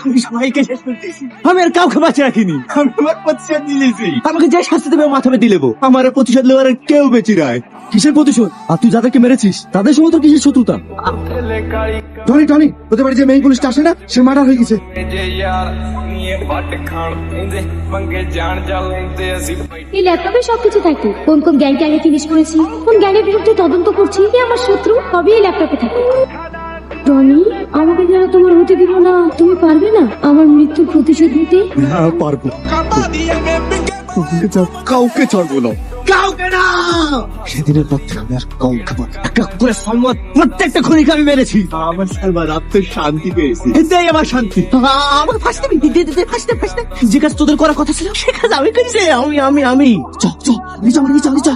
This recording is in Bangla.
আমি সবাইকে শেষ করতেছি। আমি আর কাউকে বাঁচে রাখিনি। আমি আমার প্রতিশোধ নিয়েছি। আমাকে যে শাস্তি দেবে মাথা পেতে দেবো। আমার আর প্রতিশোধ নেওয়ার আর কেউ বেঁচে নাই। কিসের প্রতিশোধ? আর তুই যাদেরকে মেরেছিস তাদের সঙ্গে তো কিসের শত্রুতা? টনি টনি, হতে পারে যে মেইন পুলিশটা আসে না, সে মার্ডার হয়ে গেছে। এই ল্যাপটপে সবকিছু থাকে, কোন কোন গ্যাংকে আগে ফিনিশ করেছি, কোন গ্যাংয়ের বিরুদ্ধে তদন্ত করছি, কে আমার শত্রু, সবই এই ল্যাপটপে থাকে। টনি, আমাকে যারা তোমার হতে দিব না, তুমি পারবে না আমার মৃত্যুর প্রতিশোধ নিতে? হ্যাঁ পারবো। কাউকে ছাড়বো না, কাউকে না। সেদিনের পর থেকে আমি আর কাউকে একটা করে সালমান প্রত্যেকটা খুনিকে আমি মেরেছি। আমার সালমান আত্মের শান্তি পেয়েছি, এটাই আমার শান্তি। আমাকে ফাঁসতে ফাঁসতে ফাঁসতে যে কাজ তোদের করার কথা ছিল সে কাজ আমি করেছি। আমি চ চ নিচা নিচা নিচা।